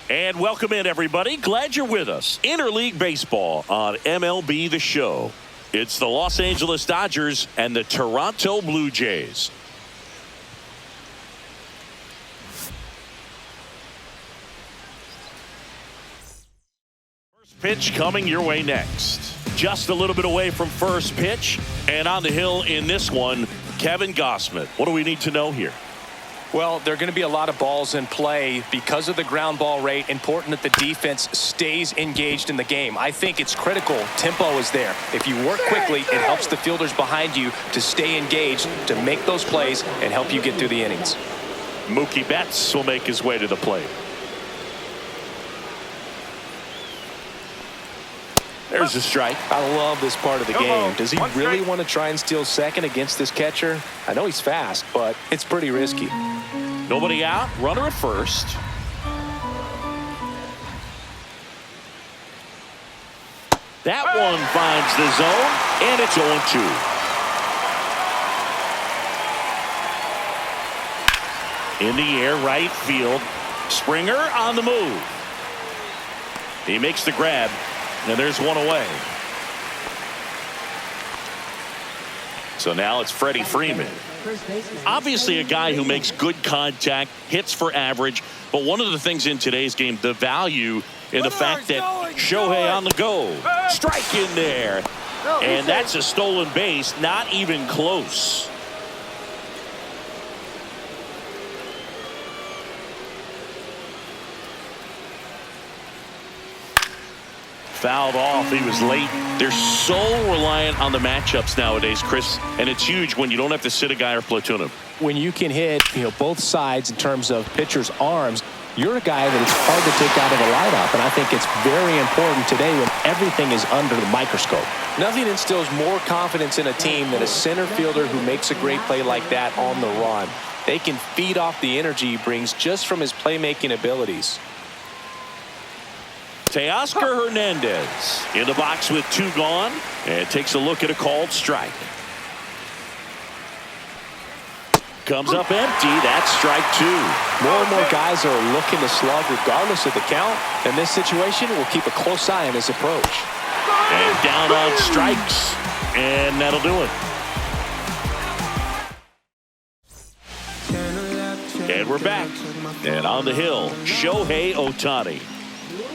And welcome in, everybody. Glad you're with us. Interleague Baseball on MLB The Show. It's the Los Angeles Dodgers and the Toronto Blue Jays. First pitch coming your way next. Just a little bit away from first pitch. And on the hill in this one, Kevin Gausman. What do we need to know here? Well, there are going to be a lot of balls in play because of the ground ball rate. Important that the defense stays engaged in the game. I think it's critical. Tempo is there. If you work quickly, it helps the fielders behind you to stay engaged, to make those plays, and help you get through the innings. Mookie Betts will make his way to the plate. There's a strike. I love this part of the game. Does he really want to try and steal second against this catcher? I know he's fast, but it's pretty risky. Nobody out. Runner at first. That one finds the zone, and it's 0-2. In the air, right field. Springer on the move. He makes the grab, and there's one away. So now it's Freddie Freeman. Obviously a guy who makes good contact, hits for average, but one of the things in today's game, the value in the fact that Shohei on the go. Strike in there. And that's a stolen base, not even close. Fouled off. He was late. They're so reliant on the matchups nowadays, Chris, and it's huge when you don't have to sit a guy or platoon him. When you can hit, both sides in terms of pitchers' arms, you're a guy that it's hard to take out of the lineup, and I think it's very important today when everything is under the microscope. Nothing instills more confidence in a team than a center fielder who makes a great play like that on the run. They can feed off the energy he brings just from his playmaking abilities. Teoscar Hernandez in the box with 2 gone, and takes a look at a called strike. Comes up empty. That's strike 2. More and more guys are looking to slug regardless of the count. In this situation, we'll keep a close eye on his approach. And down on strikes, and that'll do it. And we're back. And on the hill, Shohei Ohtani.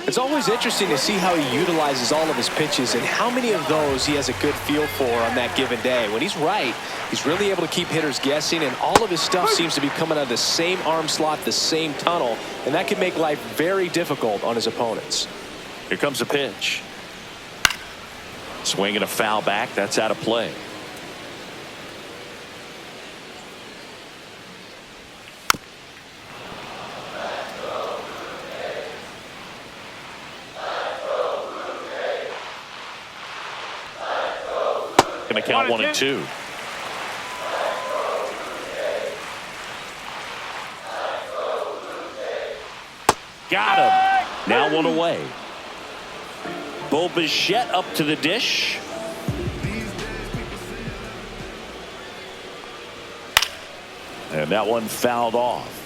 It's always interesting to see how he utilizes all of his pitches and how many of those he has a good feel for on that given day. When he's right, he's really able to keep hitters guessing, and all of his stuff seems to be coming out of the same arm slot, the same tunnel, and that can make life very difficult on his opponents. Here comes a pitch. Swinging a foul back. That's out of play. Going to count 1 and 2. Got him. Now 1 away. Bo Bichette up to the dish. And that one fouled off.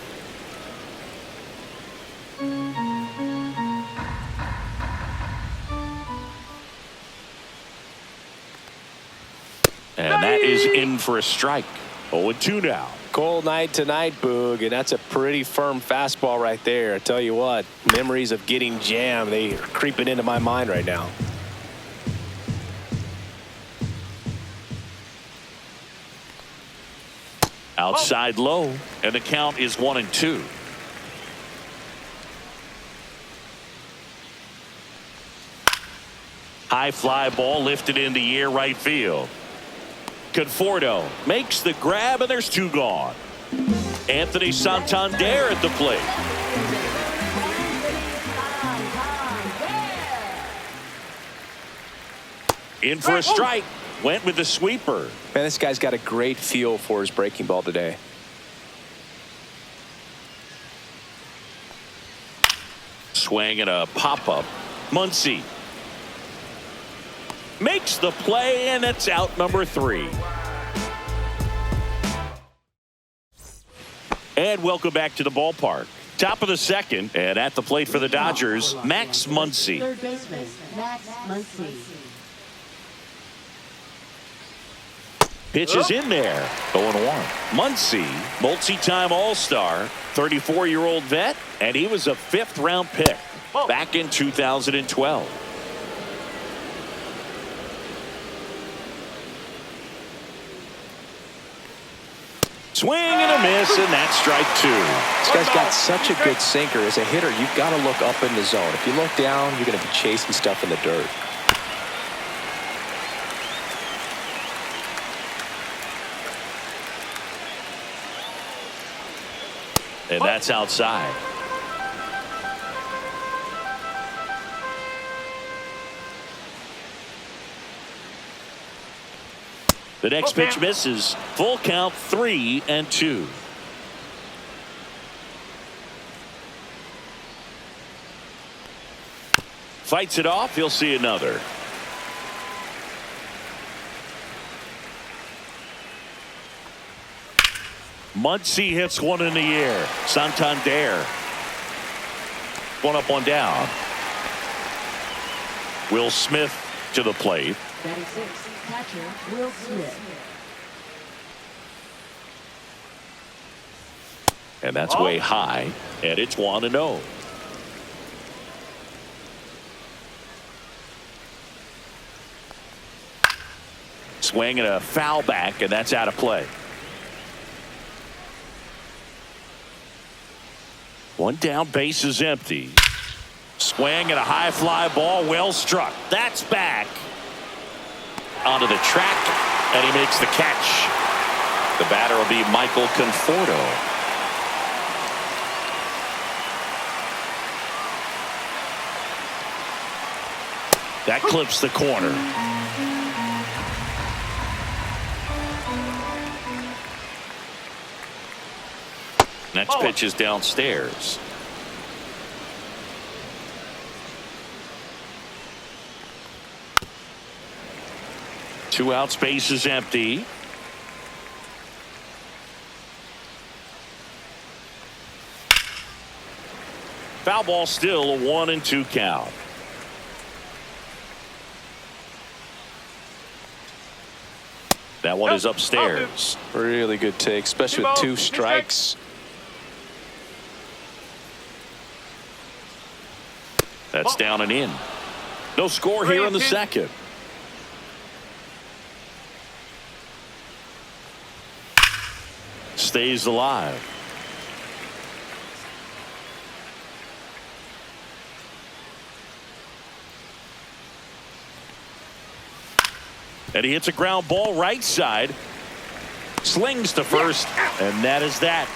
And that is in for a strike. 0-2 now. Cold night tonight, Boog, and that's a pretty firm fastball right there. I tell you what, memories of getting jammed, they are creeping into my mind right now. Outside low, and the count is 1 and 2. High fly ball lifted in the air, right field. Conforto makes the grab, and there's 2 gone. Anthony Santander at the plate. In for a strike. Went with the sweeper. Man, this guy's got a great feel for his breaking ball today. Swing and a pop-up. Muncy makes the play, and it's out number 3. And welcome back to the ballpark. Top of the second, and at the plate for the Dodgers, Max Muncy. Third baseman, Max Muncy. Pitch is in there. 0-1. Muncy, multi-time All-Star, 34-year-old vet, and he was a fifth-round pick back in 2012. Swing and a miss, and that's strike two. This guy's got such a good sinker. As a hitter, you've got to look up in the zone. If you look down, you're going to be chasing stuff in the dirt. And that's outside. The next pitch misses. Full count, 3-2. Fights it off. He'll see another. Muncy hits one in the air. Santander. One up, one down. Will Smith to the plate. 36, catcher, Will Smith. And that's way high. And it's 1-0. Swing and a foul back, and that's out of play. One down, base is empty. Swing and a high fly ball, well struck. That's back. Onto the track, and he makes the catch. The batter will be Michael Conforto. That clips the corner. Next pitch is downstairs. Two outs, base is empty. Foul ball, still a 1-2 count. That one is upstairs. Really good take, especially with two strikes. That's down and in. No score here in the second. Stays alive. And he hits a ground ball right side. Slings to first, and that is that.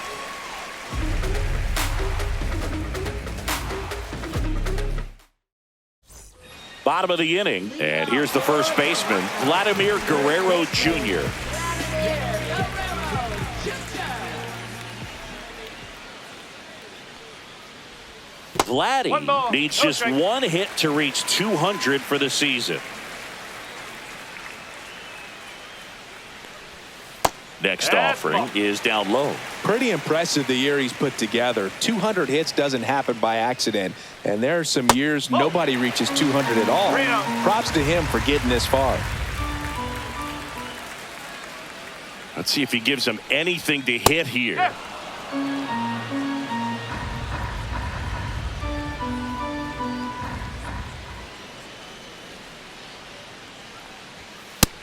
Bottom of the inning, and here's the first baseman, Vladimir Guerrero Jr. Vladdy needs just one hit to reach 200 for the season. Next offering is down low. Pretty impressive the year he's put together. 200 hits doesn't happen by accident. And there are some years nobody reaches 200 at all. Props to him for getting this far. Let's see if he gives him anything to hit here.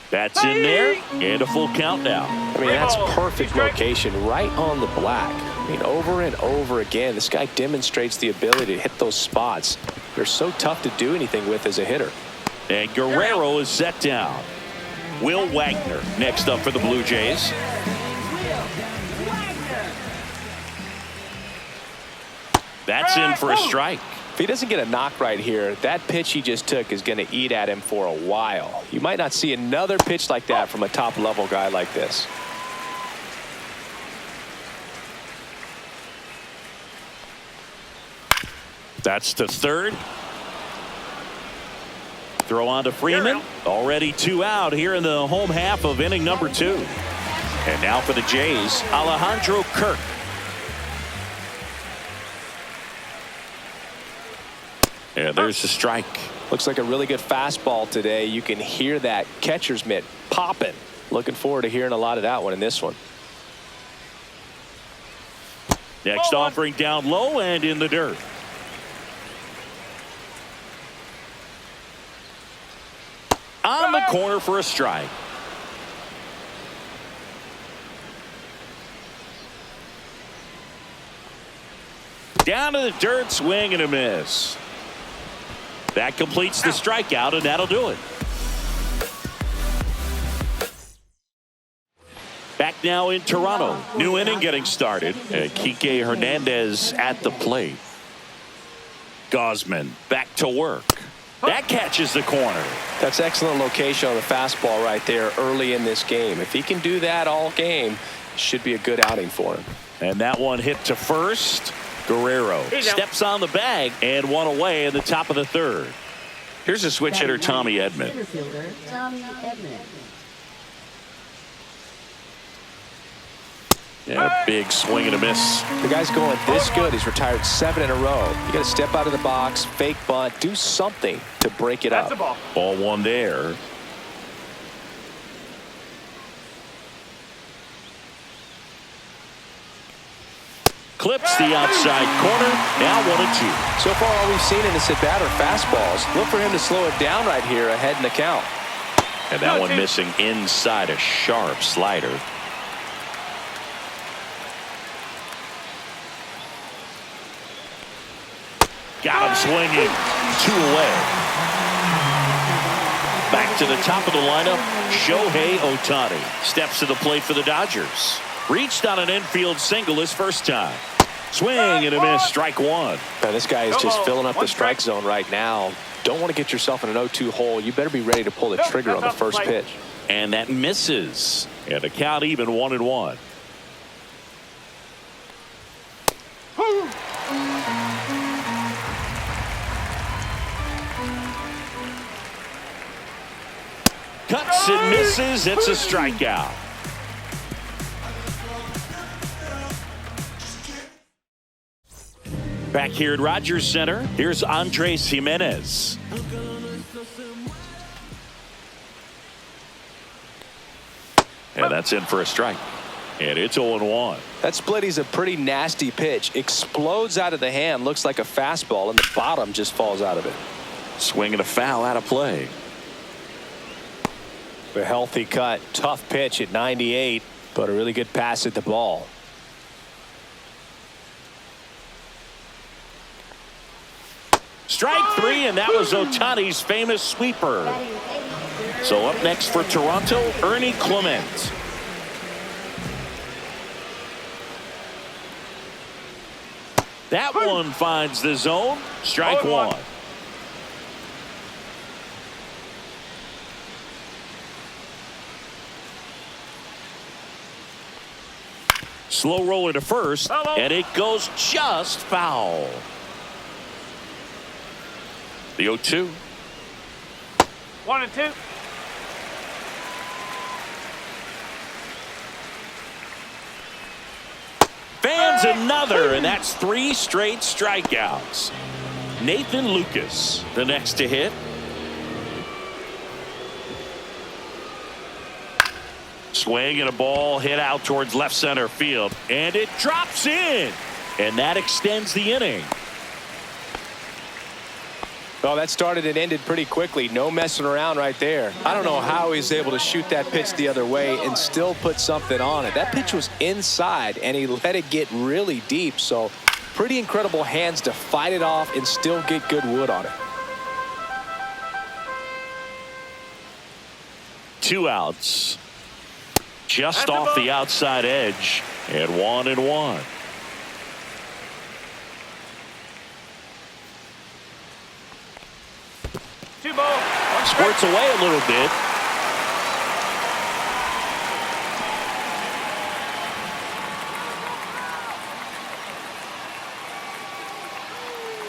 That's in there, and a full count now. I mean, that's perfect location, right on the black. I mean, over and over again, this guy demonstrates the ability to hit those spots. They're so tough to do anything with as a hitter. And Guerrero is set down. Will Wagner next up for the Blue Jays. That's in for a strike. If he doesn't get a knock right here, that pitch he just took is going to eat at him for a while. You might not see another pitch like that from a top-level guy like this. That's to third. Throw on to Freeman. Already 2 out here in the home half of inning number 2. And now for the Jays, Alejandro Kirk. And there's the strike. Looks like a really good fastball today. You can hear that catcher's mitt popping. Looking forward to hearing a lot of that one in this one. Next offering down low and in the dirt. On the corner for a strike. Down to the dirt, swing and a miss. That completes the strikeout, and that'll do it. Back now in Toronto. New inning getting started. Kike Hernandez at the plate. Gosman back to work. That catches the corner. That's excellent location on the fastball right there early in this game. If he can do that all game, it should be a good outing for him. And that one hit to first. Guerrero steps on the bag and one away in the top of the third. Here's a switch hitter, Tommy Edman. Yeah, big swing and a miss. The guy's going this good. He's retired 7 in a row. You got to step out of the box, fake bunt, do something to break it up. Ball one there. Clips the outside corner. Now 1-2. So far, all we've seen in this at-bat are fastballs. Look for him to slow it down right here ahead in the count. And that one missing inside a sharp slider. Got him swinging. 2 away. Back to the top of the lineup. Shohei Ohtani steps to the plate for the Dodgers. Reached on an infield single his first time. Swing and a miss. Strike one. Now, this guy is just filling up the strike zone right now. Don't want to get yourself in an 0-2 hole. You better be ready to pull the trigger on the first pitch. And that misses. And the count even 1-1. Cuts and misses. It's a strikeout. Back here at Rogers Center, here's Andres Jimenez. And that's in for a strike. And it's 0-1. That splitty's a pretty nasty pitch. Explodes out of the hand. Looks like a fastball, and the bottom just falls out of it. Swing and a foul out of play. A healthy cut. Tough pitch at 98, but a really good pass at the ball. Strike 3, and that was Ohtani's famous sweeper. So up next for Toronto, Ernie Clement. That one finds the zone. Strike one. Slow roller to first, and it goes just foul. The 0-2. 1-2. Fans another, and that's 3 straight strikeouts. Nathan Lucas, the next to hit. Swing and a ball hit out towards left center field, and it drops in, and that extends the inning. Well, that started and ended pretty quickly. No messing around right there. I don't know how he's able to shoot that pitch the other way and still put something on it. That pitch was inside, and he let it get really deep. So pretty incredible hands to fight it off and still get good wood on it. 2 outs. Just off the outside edge, and 1-1. Squirts away a little bit.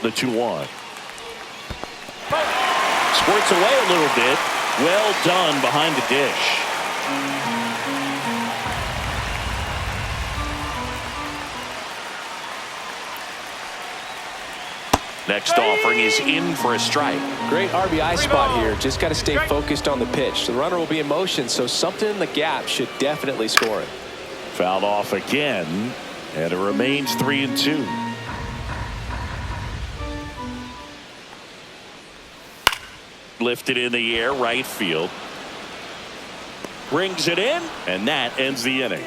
The 2-1. Squirts away a little bit. Well done behind the dish. Next offering is in for a strike. Great RBI spot here. Just got to stay focused on the pitch. The runner will be in motion, so something in the gap should definitely score it. Fouled off again, and it remains 3-2. Lifted in the air, right field. Brings it in, and that ends the inning.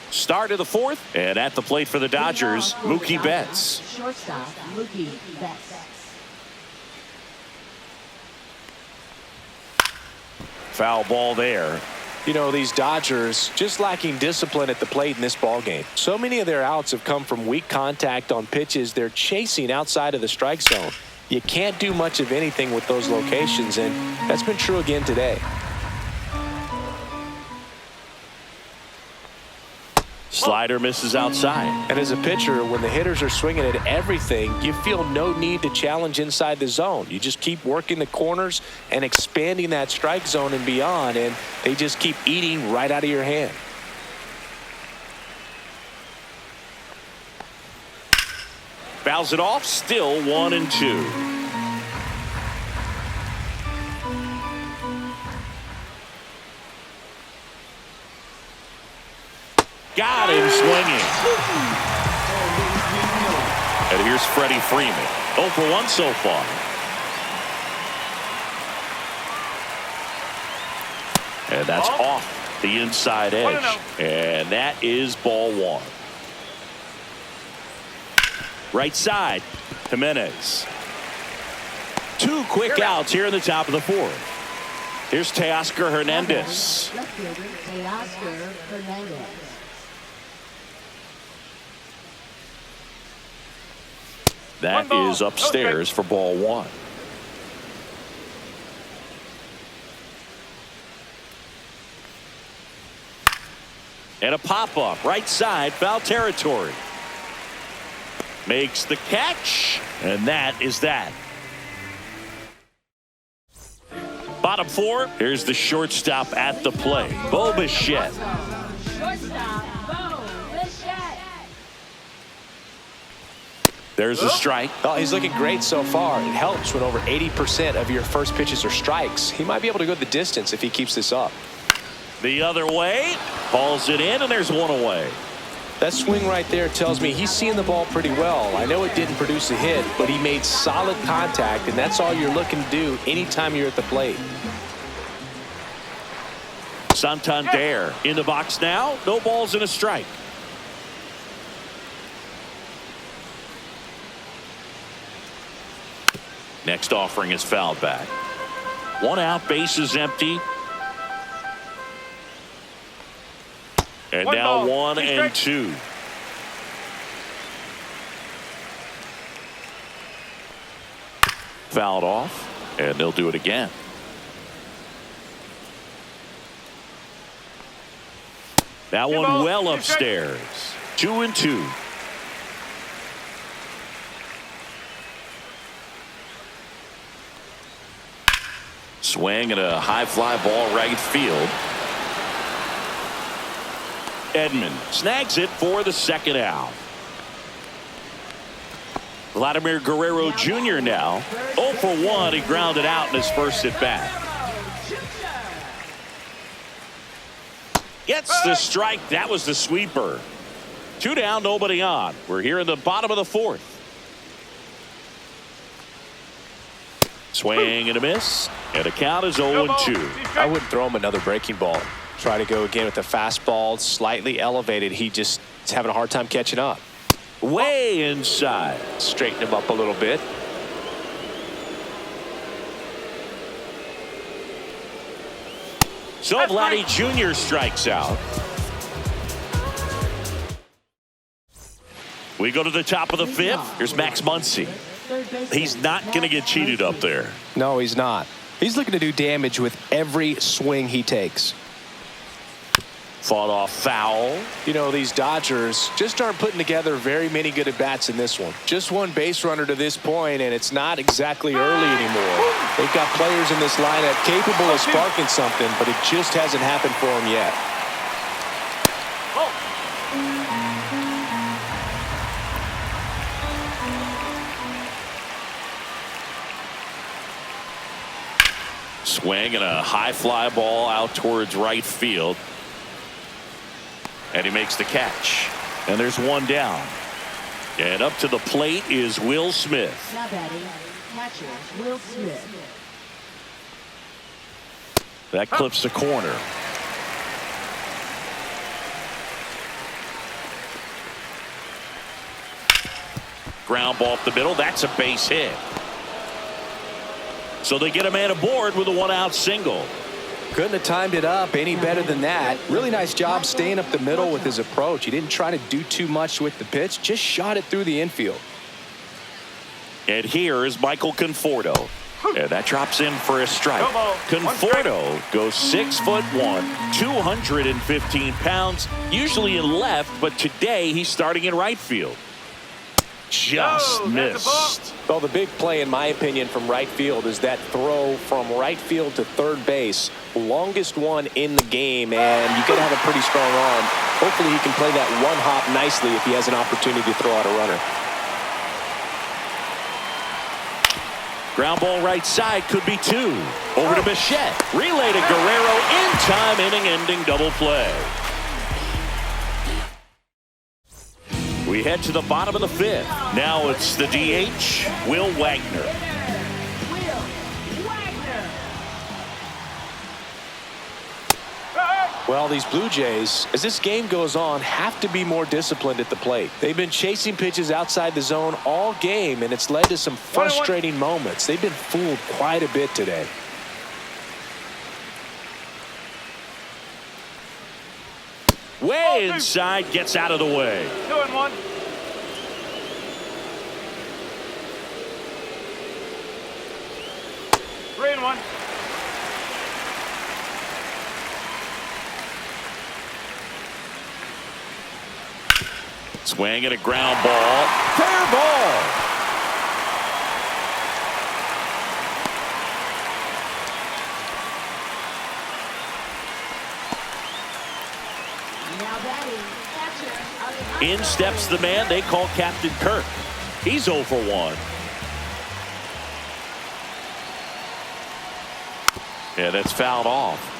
Start of the fourth, and at the plate for the Dodgers, Mookie Betts. Shortstop, Mookie Betts. Foul ball there. You know, these Dodgers just lacking discipline at the plate in this ballgame. So many of their outs have come from weak contact on pitches they're chasing outside of the strike zone. You can't do much of anything with those locations, and that's been true again today. Slider misses outside. And as a pitcher, when the hitters are swinging at everything, you feel no need to challenge inside the zone. You just keep working the corners and expanding that strike zone and beyond, and they just keep eating right out of your hand. Fouls it off, still 1-2. Got him swinging. And here's Freddie Freeman. 0 for 1 so far. And that's off the inside edge. And that is ball one. Right side, Jimenez. 2 quick outs here in the top of the fourth. Here's Teoscar Hernandez. Left fielder, Teoscar Hernandez. That is upstairs for ball one. And a pop-up, right side, foul territory. Makes the catch, and that is that. Bottom four, here's the shortstop at the plate, Bo Bichette. There's a strike. Oh, he's looking great so far. It helps when over 80% of your first pitches are strikes. He might be able to go the distance if he keeps this up. The other way, hauls it in, and there's one away. That swing right there tells me he's seeing the ball pretty well. I know it didn't produce a hit, but he made solid contact, and that's all you're looking to do anytime you're at the plate. Santander in the box now. No balls and a strike. Next offering is fouled back. 1 out, bases empty. And now 1-2. Fouled off, and they'll do it again. That one well upstairs. 2-2. Swing and a high fly ball right field. Edman snags it for the second out. Vladimir Guerrero Jr. now 0 for 1. He grounded out in his first at bat. Gets the strike. That was the sweeper. 2 down, nobody on. We're here in the bottom of the fourth. Swing and a miss, and the count is 0-2. I wouldn't throw him another breaking ball. Try to go again with the fastball, slightly elevated. He just is having a hard time catching up. Way inside. Straighten him up a little bit. So Vladdy Jr. strikes out. We go to the top of the fifth. Here's Max Muncy. He's not going to get cheated up there. No, he's not. He's looking to do damage with every swing he takes. Fought off foul. You know, these Dodgers just aren't putting together very many good at-bats in this one. Just one base runner to this point, and it's not exactly early anymore. They've got players in this lineup capable of sparking something, but it just hasn't happened for them yet. Swing and a high fly ball out towards right field. And he makes the catch. And there's one down. And up to the plate is Will Smith. Now batting, catcher Will Smith. That clips the corner. Ground ball up the middle. That's a base hit. So they get a man aboard with a one-out single. Couldn't have timed it up any better than that. Really nice job staying up the middle with his approach. He didn't try to do too much with the pitch, just shot it through the infield. And here is Michael Conforto. And that drops in for a strike. Conforto goes 6'1", 215 pounds, usually in left, but today he's starting in right field. Just missed. Well, the big play, in my opinion, from right field is that throw from right field to third base. Longest one in the game, and you got to have a pretty strong arm. Hopefully he can play that one hop nicely if he has an opportunity to throw out a runner. Ground ball right side, could be two. Over to Bichette. Relay to Guerrero, in time, inning-ending double play. We head to the bottom of the fifth. Now it's the DH, Will Wagner. Well, these Blue Jays, as this game goes on, have to be more disciplined at the plate. They've been chasing pitches outside the zone all game, and it's led to some frustrating moments. They've been fooled quite a bit today. Way inside, gets out of the way. 2-1. Three and one. Swing and a ground ball. Fair ball. Now batting, catcher. In steps the man they call Captain Kirk. He's 0 for 1. Yeah, that's fouled off.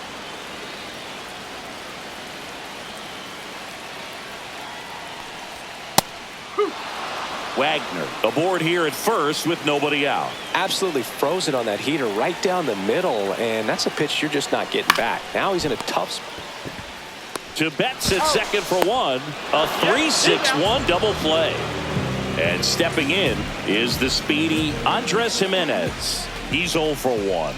Wagner aboard here at first with nobody out. Absolutely frozen on that heater right down the middle, and that's a pitch you're just not getting back. Now he's in a tough spot. To Betts at second for one. A 3-6-1 double play. And stepping in is the speedy Andres Jimenez. He's 0 for 1.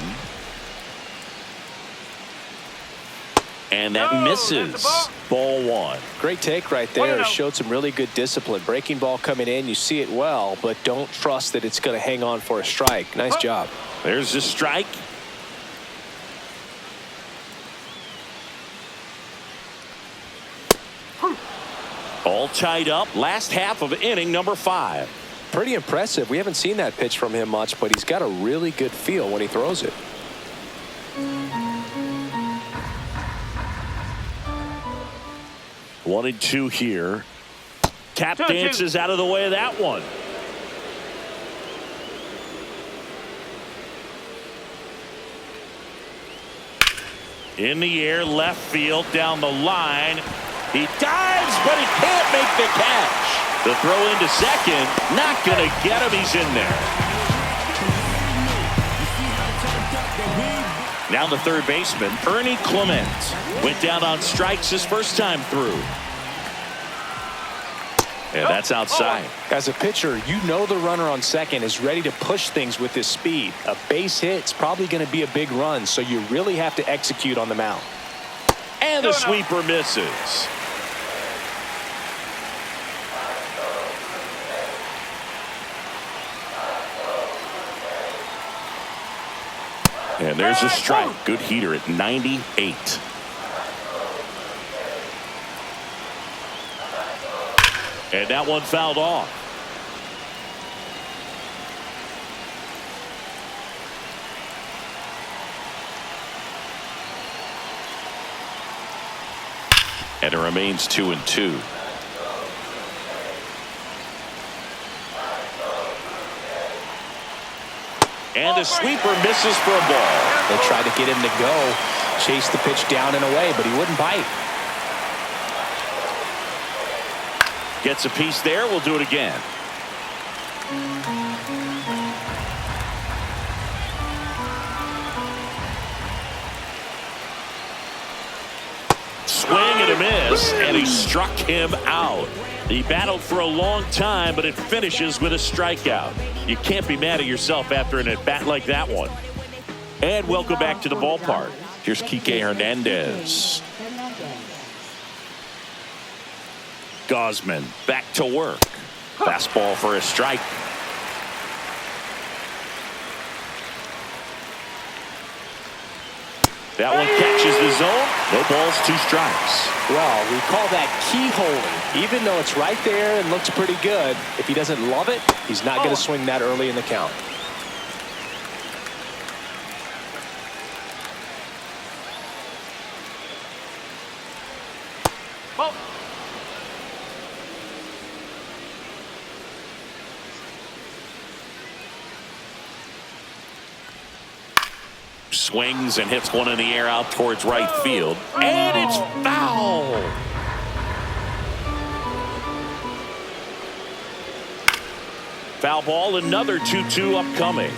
And that misses. Ball one. Great take right there. Showed some really good discipline. Breaking ball coming in. You see it well, but don't trust that it's going to hang on for a strike. Nice job. There's the strike. All tied up. Last half of inning number 5. Pretty impressive. We haven't seen that pitch from him much, but he's got a really good feel when he throws it. One and two here. Tap dances out of the way of that one. In the air, left field, down the line. He dives, but he can't make the catch. The throw into second, not going to get him. He's in there. Now the third baseman, Ernie Clement, went down on strikes his first time through. And that's outside. As a pitcher, you know the runner on second is ready to push things with his speed. A base hit's probably going to be a big run, so you really have to execute on the mound. And the sweeper misses. And there's a strike. Good heater at 98. And that one fouled off. And it remains 2-2. And the sweeper misses for a ball. They tried to get him to go, chase the pitch down and away, but he wouldn't bite. Gets a piece there. We'll do it again. Swing and a miss, and he struck him out. He battled for a long time, but it finishes with a strikeout. You can't be mad at yourself after an at-bat like that one. And welcome back to the ballpark. Here's Kike Hernandez. Gosman back to work. Fastball for a strike. That one catches the zone. No balls, 2 strikes. Well, we call that keyholing. Even though it's right there and looks pretty good, if he doesn't love it, he's not going to swing that early in the count. Swings and hits one in the air out towards right field. And it's foul. Foul ball, another 2-2 upcoming.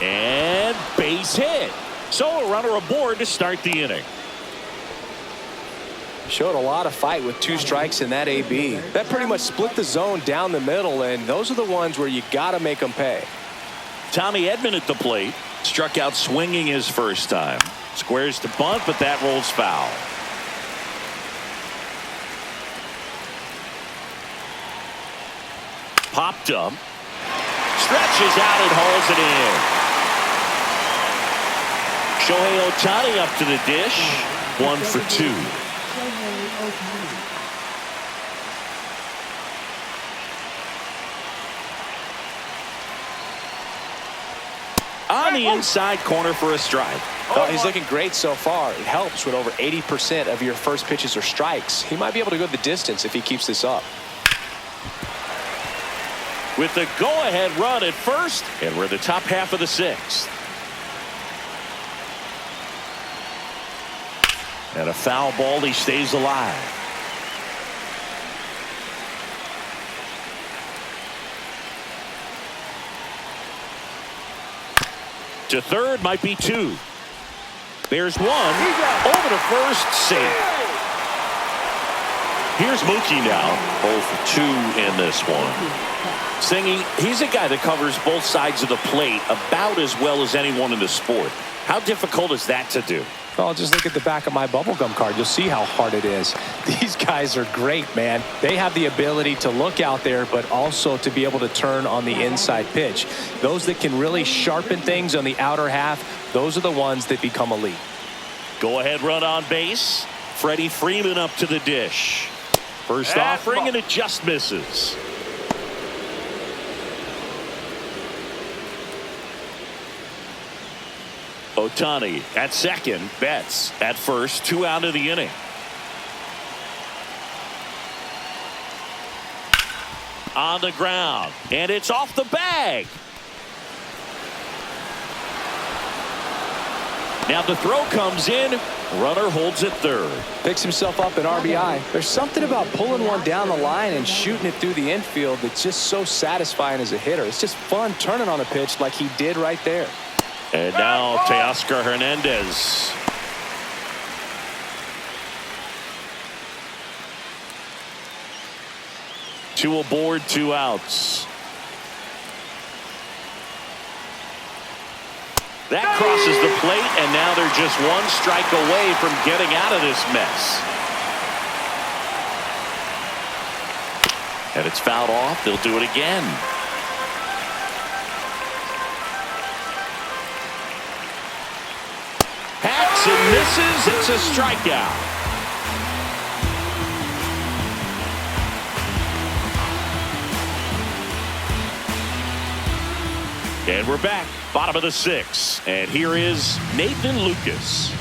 And base hit. So a runner aboard to start the inning. Showed a lot of fight with 2 strikes in that AB. That pretty much split the zone down the middle, and those are the ones where you got to make them pay. Tommy Edman at the plate. Struck out swinging his first time. Squares to bunt, but that rolls foul. Popped up. Stretches out and hauls it in. Shohei Ohtani up to the dish. 1 for 2. On the inside corner for a strike. Well, he's looking great so far. It helps when over 80% of your first pitches are strikes. He might be able to go the distance if he keeps this up. With the go-ahead run at first, and we're in the top half of the 6th. And a foul ball, he stays alive. To third, might be 2. There's 1. Over to first, safe. Here's Mookie now. 0 for 2 in this one. Singy, he's a guy that covers both sides of the plate about as well as anyone in the sport. How difficult is that to do? Well, just look at the back of my bubblegum card. You'll see how hard it is. These guys are great, man. They have the ability to look out there, but also to be able to turn on the inside pitch. Those that can really sharpen things on the outer half, those are the ones that become elite. Go ahead run on base. Freddie Freeman up to the dish. First offering, and it just misses. Ohtani at second. Betts at first. 2 out of the inning. On the ground, and it's off the bag. Now the throw comes in. Runner holds at third. Picks himself up an RBI. There's something about pulling one down the line and shooting it through the infield that's just so satisfying as a hitter. It's just fun turning on a pitch like he did right there. And now Teoscar Hernandez. Two aboard, 2 outs. That crosses the plate, and now they're just 1 strike away from getting out of this mess. And it's fouled off. They'll do it again. Hacks and misses. It's a strikeout. And we're back, bottom of the 6th. And here is Nathan Lucas.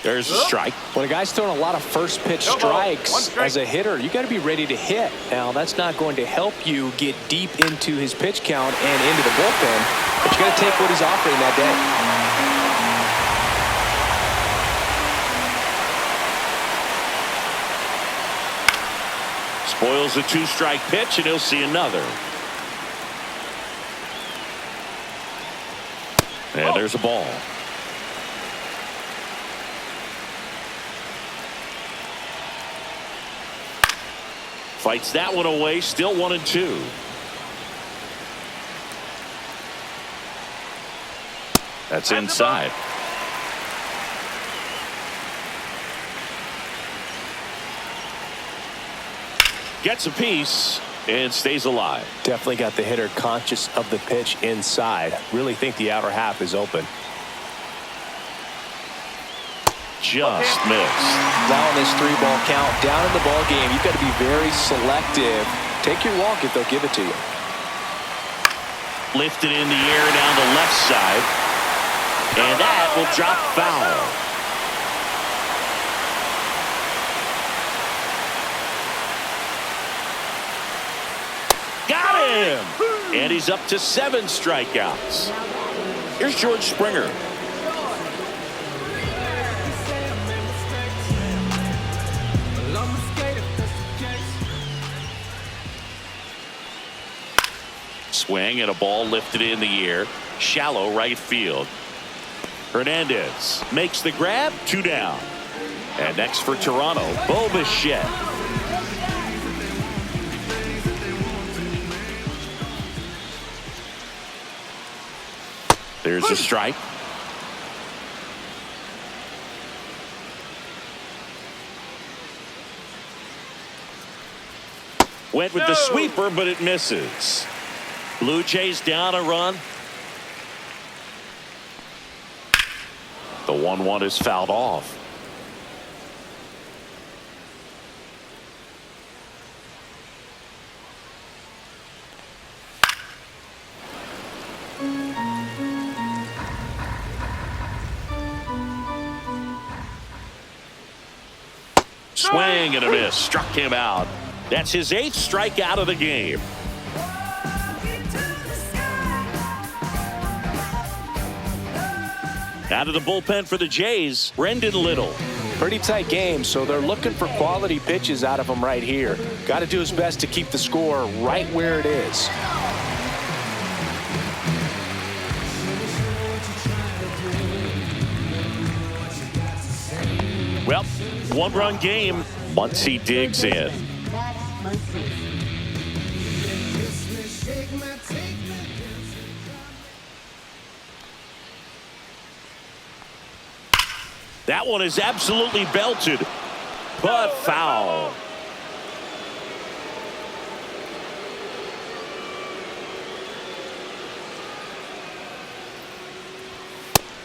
There's a strike. When a guy's throwing a lot of first pitch strikes as a hitter, you got to be ready to hit. Now, that's not going to help you get deep into his pitch count and into the bullpen, but you got to take what he's offering that day. Spoils a 2-strike pitch, and he'll see another. And there's a ball. Fights that one away, still 1-2. That's inside. Gets a piece and stays alive. Definitely got the hitter conscious of the pitch inside. Really think the outer half is open. Just missed. Now on this 3-ball count, down in the ball game, you've got to be very selective. Take your walk if they'll give it to you. Lifted in the air down the left side, and that will drop foul. Got him! And he's up to 7 strikeouts. Here's George Springer. Swing and a ball lifted in the air. Shallow right field. Hernandez makes the grab. 2 down. And next for Toronto, Bo Bichette. There's a strike. Went with the sweeper, but it misses. Blue Jays down a run. The 1-1 is fouled off. Swing and a miss. Struck him out. That's his 8th strikeout of the game. Out of the bullpen for the Jays, Brendan Little. Pretty tight game, so they're looking for quality pitches out of him right here. Got to do his best to keep the score right where it is. Well, 1-run game. Muncy digs in. That one is absolutely belted, but foul.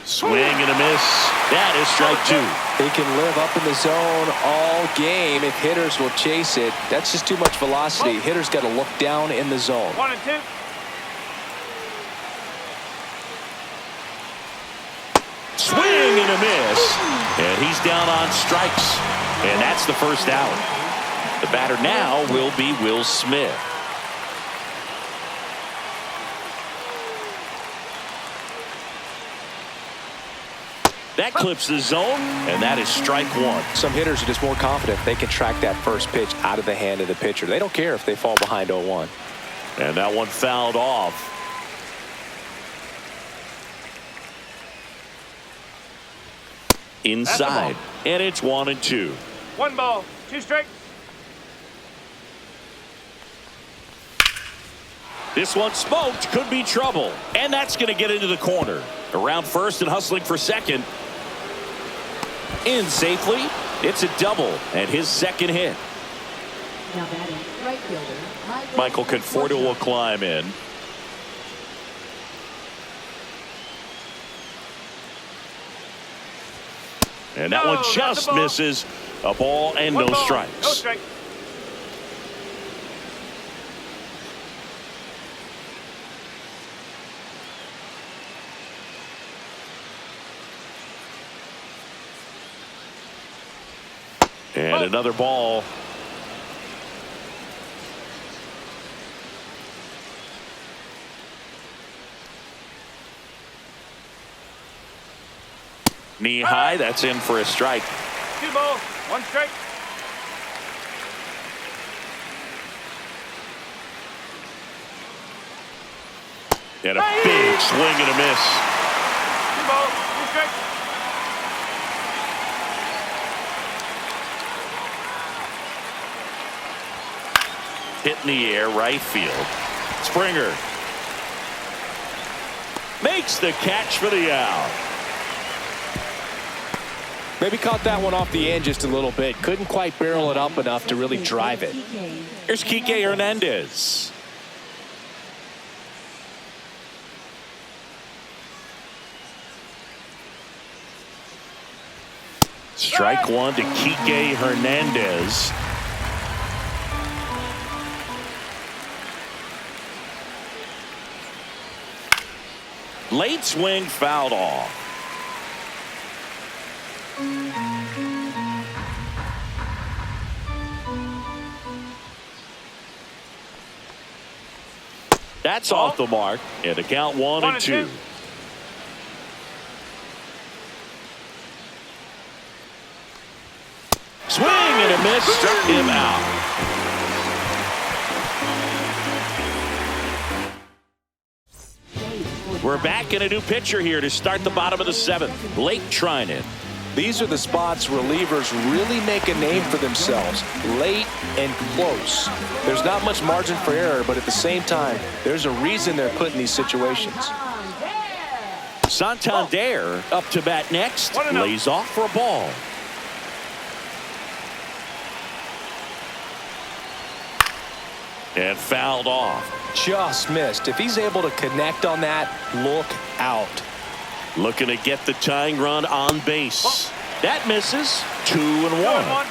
Swing and a miss. That is strike 2. They can live up in the zone all game if hitters will chase it. That's just too much velocity. Hitters got to look down in the zone. 1-2. Swing and a miss. And he's down on strikes. And that's the first out. The batter now will be Will Smith. That clips the zone, and that is strike 1. Some hitters are just more confident they can track that first pitch out of the hand of the pitcher. They don't care if they fall behind 0-1. And that one fouled off. Inside, and it's 1-2. 1 ball, 2 strikes. This one smoked, could be trouble, and that's going to get into the corner. Around first and hustling for second. In safely. It's a double and his second hit. Now batting, right fielder, Michael Conforto will climb in. And that one just misses. A ball and no strikes. No strike. And another ball. Knee high, that's in for a strike. 2 balls, 1 strike. And a big swing and a miss. 2 balls, 2 strikes. Hit in the air, right field. Springer makes the catch for the out. Maybe caught that one off the end just a little bit. Couldn't quite barrel it up enough to really drive it. Here's Kike Hernandez. Strike one to Kike Hernandez. Late swing fouled off. That's off the mark, and a count 1-2. Swing and a miss, struck him out. We're back in a new pitcher here to start the bottom of the 7th. Blake Trinan. These are the spots relievers really make a name for themselves. Late and close. There's not much margin for error, but at the same time, there's a reason they're put in these situations. Santander up to bat next. Lays off for a ball. And fouled off. Just missed. If he's able to connect on that, look out. Looking to get the tying run on base. That misses. 2-1.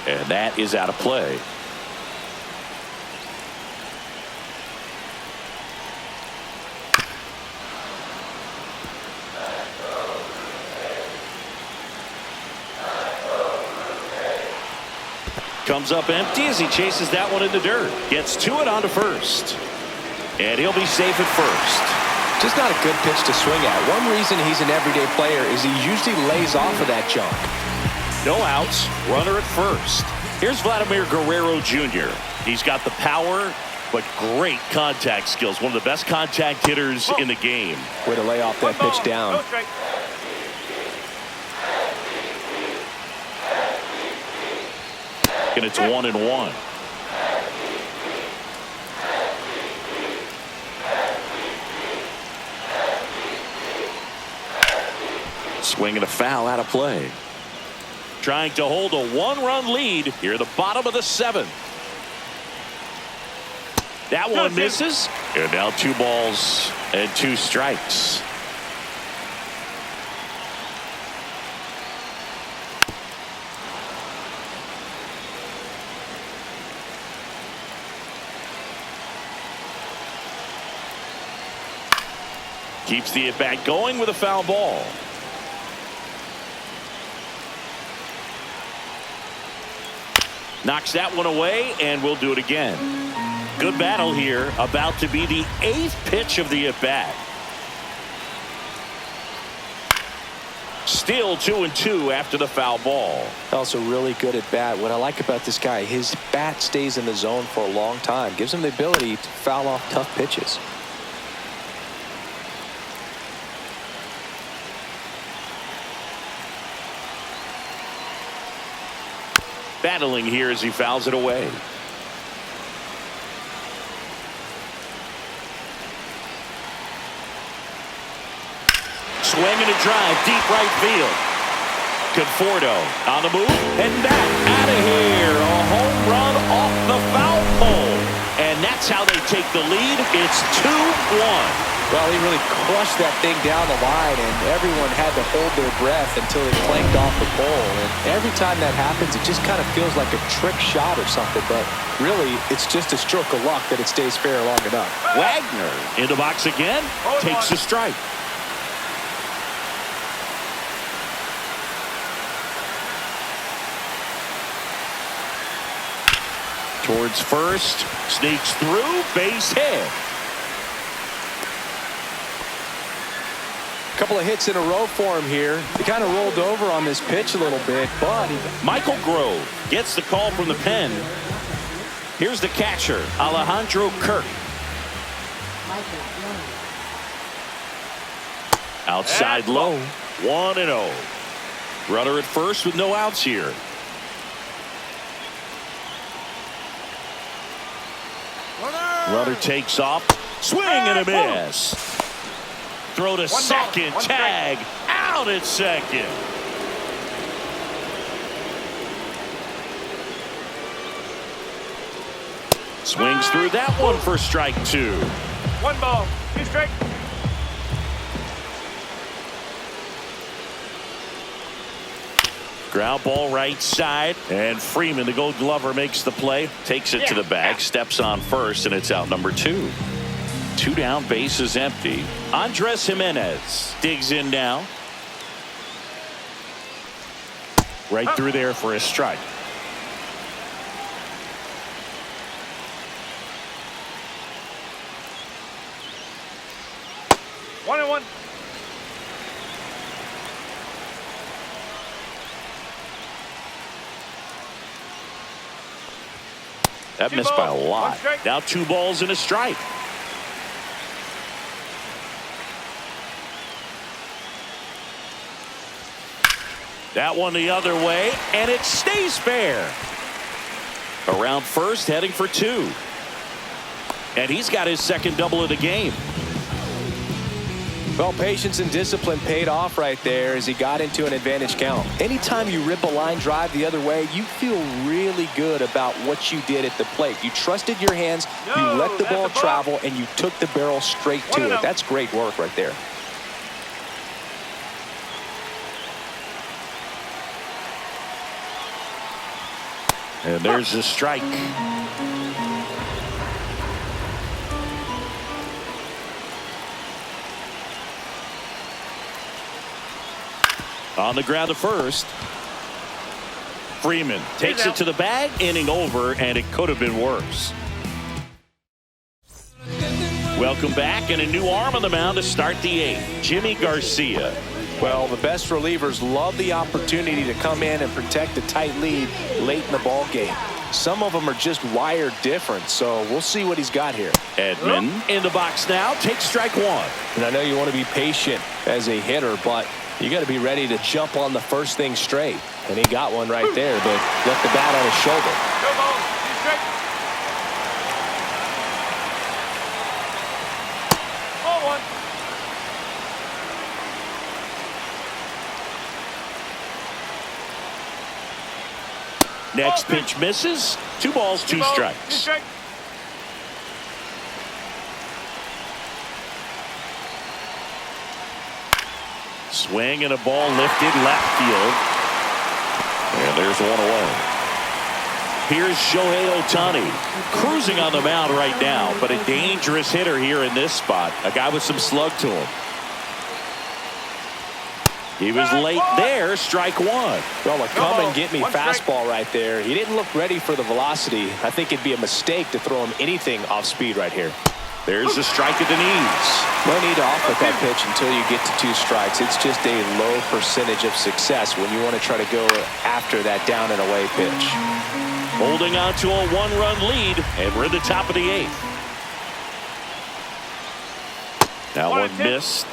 And that is out of play. Comes up empty as he chases that one in the dirt. Gets to it onto first. And he'll be safe at first. Just not a good pitch to swing at. One reason he's an everyday player is he usually lays off of that junk. No outs. Runner at first. Here's Vladimir Guerrero Jr. He's got the power, but great contact skills. One of the best contact hitters in the game. Way to lay off that pitch down. And it's 1-1. Swing and a foul out of play. Trying to hold a 1-run lead here at the bottom of the 7th. That one misses. And now 2 balls and 2 strikes. Keeps the at-bat going with a foul ball. Knocks that one away, and we'll do it again. Good battle here. About to be the 8th pitch of the at-bat. Still 2-2 after the foul ball. Also really good at bat. What I like about this guy, his bat stays in the zone for a long time. Gives him the ability to foul off tough pitches. Battling here as he fouls it away. Swing and a drive, deep right field. Conforto on the move, and back out of here. A home run off the foul pole. And that's how they take the lead. It's 2-1. Well, he really crushed that thing down the line, and everyone had to hold their breath until it clanked off the pole. And Every time that happens, it just kind of feels like a trick shot or something, but really, it's just a stroke of luck that it stays fair long enough. Wagner in the box again, takes a strike. Towards first, sneaks through, base hit. Couple of hits in a row for him here. He kind of rolled over on this pitch a little bit, but Michael Grove gets the call from the pen. Here's the catcher, Alejandro Kirk. Outside low, 1-0. Runner at first with no outs here. Runner takes off, swing and a miss. Throw to second, tag, out at second. Swings through that one for strike 2. 1 ball, 2 strikes. Ground ball right side, and Freeman, the Gold Glover, makes the play, takes it to the bag, steps on first, and it's out number 2. 2 down, base is empty. Andres Jimenez digs in now. Right through there for a strike. One and one. That missed by a lot. Now 2 balls and a strike. That one the other way, and it stays fair. Around first, heading for 2. And he's got his second double of the game. Well, patience and discipline paid off right there as he got into an advantage count. Anytime you rip a line drive the other way, you feel really good about what you did at the plate. You trusted your hands, you let the ball travel, and you took the barrel straight to it. That's great work right there. And there's a strike. On the ground to first. Freeman takes it to the bag, inning over, and it could have been worse. Welcome back, and a new arm on the mound to start the 8th, Jimmy Garcia. Well, the best relievers love the opportunity to come in and protect a tight lead late in the ball game. Some of them are just wired different, so we'll see what he's got here. Edman in the box now, takes strike 1. And I know you want to be patient as a hitter, but you got to be ready to jump on the first thing straight. And he got one right there, but left the bat on his shoulder. No ball, 2 strikes. Ball 1. Next pitch misses. 2 balls, 2 strikes. Swing and a ball lifted left field. And there's one away. Here's Shohei Ohtani cruising on the mound right now, but a dangerous hitter here in this spot. A guy with some slug to him. He was late there, strike 1. Well, a come and get me fastball right there. He didn't look ready for the velocity. I think it'd be a mistake to throw him anything off speed right here. There's a strike at the knees. No need to off with that pitch until you get to 2 strikes. It's just a low percentage of success when you want to try to go after that down and away pitch. Holding on to a 1-run lead, and we're at the top of the 8th. That one missed.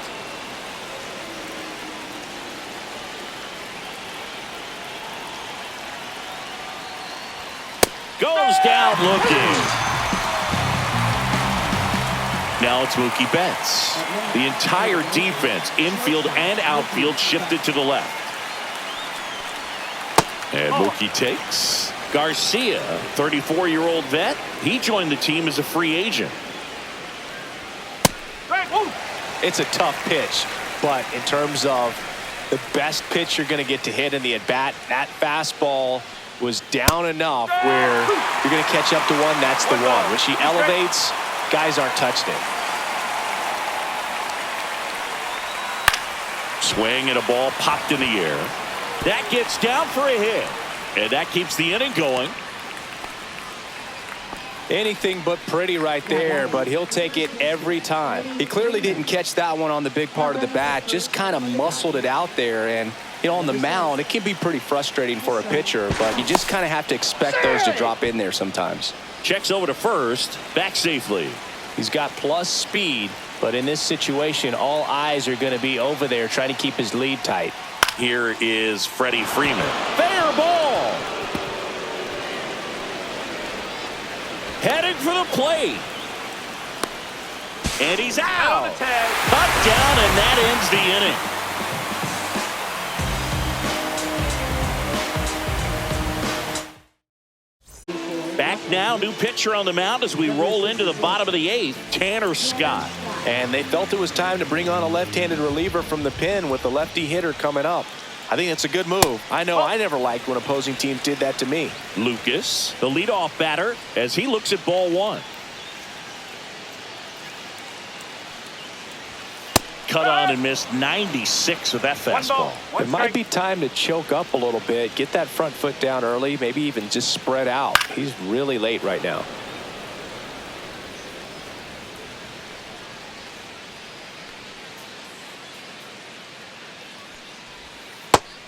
Goes down looking. Now it's Mookie Betts. The entire defense, infield and outfield, shifted to the left. And Mookie takes. Garcia, 34-year-old vet. He joined the team as a free agent. It's a tough pitch, but in terms of The best pitch you're going to get to hit in the at-bat. That fastball was down enough where you're going to catch up to one. That's the one. When she elevates, guys aren't touching it. Swing and a ball popped in the air. That gets down for a hit. And that keeps the inning going. Anything but pretty right there, but he'll take it every time. He clearly didn't catch that one on the big part of the bat, just kind of muscled it out there. And, you know, on the mound, it can be pretty frustrating for a pitcher, but you just kind of have to expect those to drop in there sometimes. Checks over to first, back safely. He's got plus speed, but in this situation, all eyes are going to be over there trying to keep his lead tight. Here is Freddie Freeman. Fair ball. Heading for the plate. And he's out. Cut down, and that ends the inning. Back now, new pitcher on the mound as we roll into the bottom of the eighth, Tanner Scott. And they felt it was time to bring on a left-handed reliever from the pen with the lefty hitter coming up. I think it's a good move. I know I never liked when opposing teams did that to me. Lucas, the leadoff batter, as he looks at ball one. Cut on and missed 96 with that fastball. It might be time to choke up a little bit, get that front foot down early, maybe even just spread out. He's really late right now.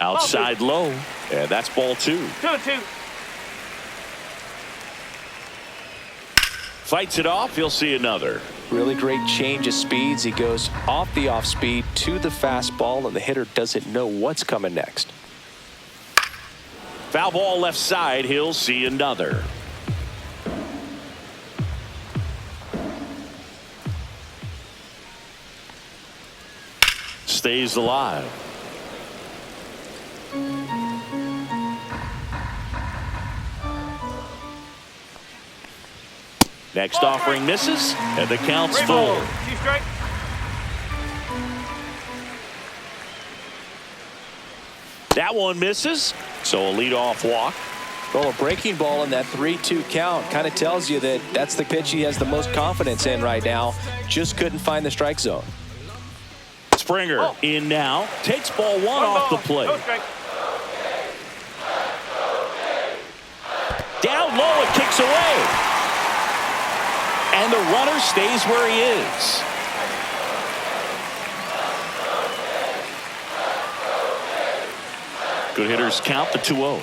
Outside low, and that's ball two. 2-2. Fights it off, he'll see another. Really great change of speeds. He goes off the off speed to the fastball, and the hitter doesn't know what's coming next. Foul ball left side, he'll see another. Stays alive. Next offering misses, and the count's full. That one misses, so a leadoff walk. Well, a breaking ball in that 3-2 count kind of tells you that that's the pitch he has the most confidence in right now. Just couldn't find the strike zone. Springer in now, takes ball one off the plate. Down low, it kicks away. And the runner stays where he is. Good hitters count the 2-0.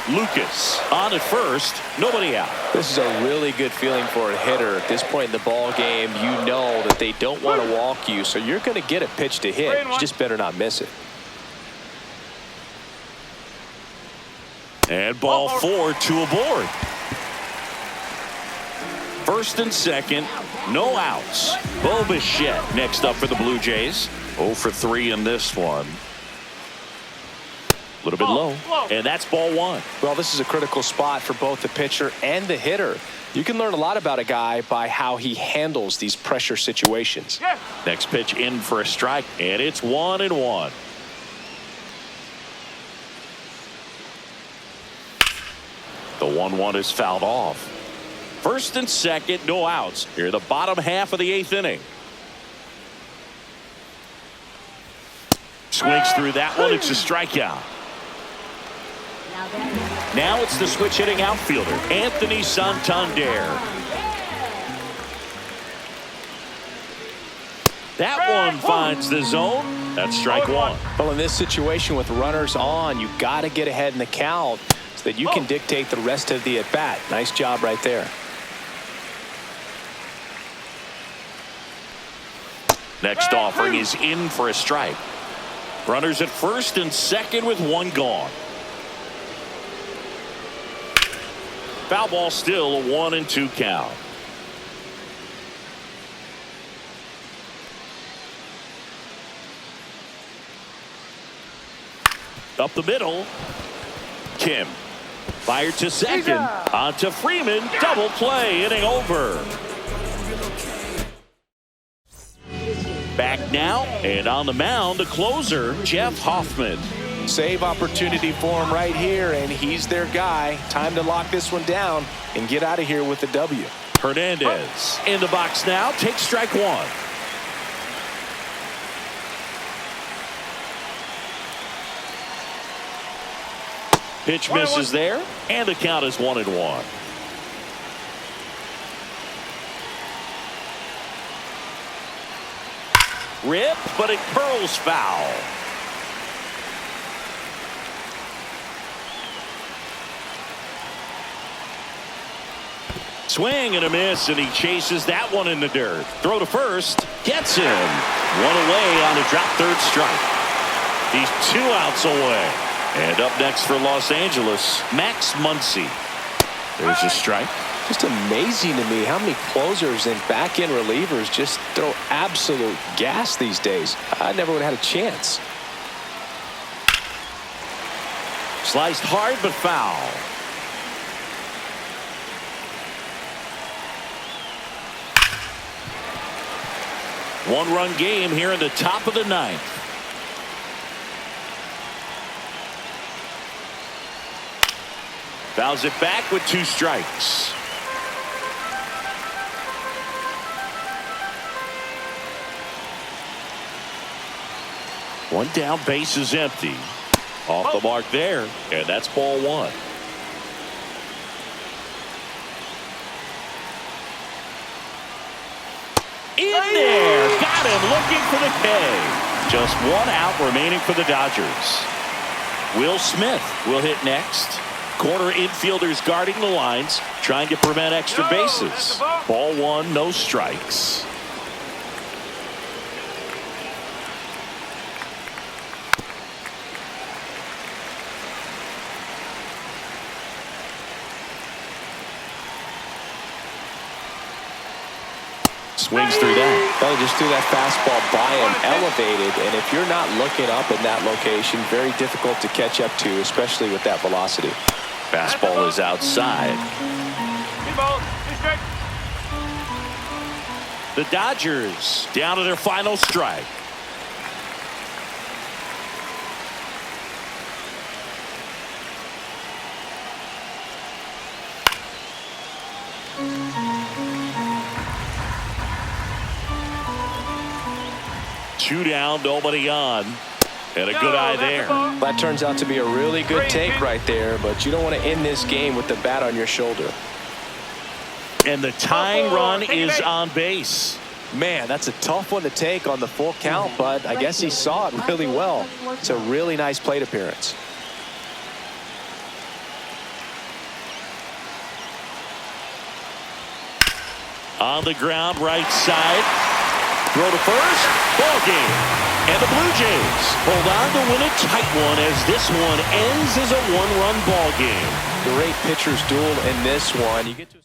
Lucas on at first, nobody out. This is a really good feeling for a hitter. At this point in the ball game, you know that they don't want to walk you, so you're going to get a pitch to hit. You just better not miss it. And ball 4, 2 aboard. First and second, no outs. Bo Bichette next up for the Blue Jays. 0 for 3 in this one. A little bit low, and that's ball 1. Well, this is a critical spot for both the pitcher and the hitter. You can learn a lot about a guy by how he handles these pressure situations. Next pitch in for a strike, and it's 1-1. The 1-1 is fouled off. First and second, no outs. Here, the bottom half of the 8th inning. Swings through that one. It's a strikeout. Now it's the switch hitting outfielder, Anthony Santander. That one finds the zone. That's strike 1. Well, in this situation with runners on, you got to get ahead in the count so that you can dictate the rest of the at-bat. Nice job right there. Next offering is in for a strike. Runners at first and second with 1 gone. Foul ball, still a 1-2 count. Up the middle. Kim fired to second. On to Freeman. Double play. Inning over. Back now, and on the mound, the closer, Jeff Hoffman. Save opportunity for him right here, and he's their guy. Time to lock this one down and get out of here with the W. Hernandez in the box now, takes strike one. Pitch misses there, and the count is 1-1. Rip, but it curls foul. Swing and a miss, and he chases that one in the dirt. Throw to first, gets him. One away on a drop third strike. He's 2 outs away. And up next for Los Angeles, Max Muncy. There's a strike. Just amazing to me how many closers and back-end relievers just throw absolute gas these days. I never would have had a chance. Sliced hard but foul. One-run game here in the top of the 9th. Fouls it back with 2 strikes. One down, base is empty. Off the mark there, and that's ball 1. In there, got him looking for the K. Just 1 out remaining for the Dodgers. Will Smith will hit next. Corner infielders guarding the lines, trying to prevent extra bases. Ball 1, no strikes. Swings through that. Well, just threw that fastball by him, elevated, and if you're not looking up in that location, very difficult to catch up to, especially with that velocity. Fastball is outside. The Dodgers down to their final strike. Two down, nobody on. And a good eye there. That turns out to be a really good take right there, but you don't want to end this game with the bat on your shoulder. And the tying run is on base. Man, that's a tough one to take on the full count, but I guess he saw it really well. It's a really nice plate appearance. On the ground, right side. Throw to first, ball game. And the Blue Jays hold on to win a tight one as this one ends as a 1-run ball game. Great pitcher's duel in this one. You get to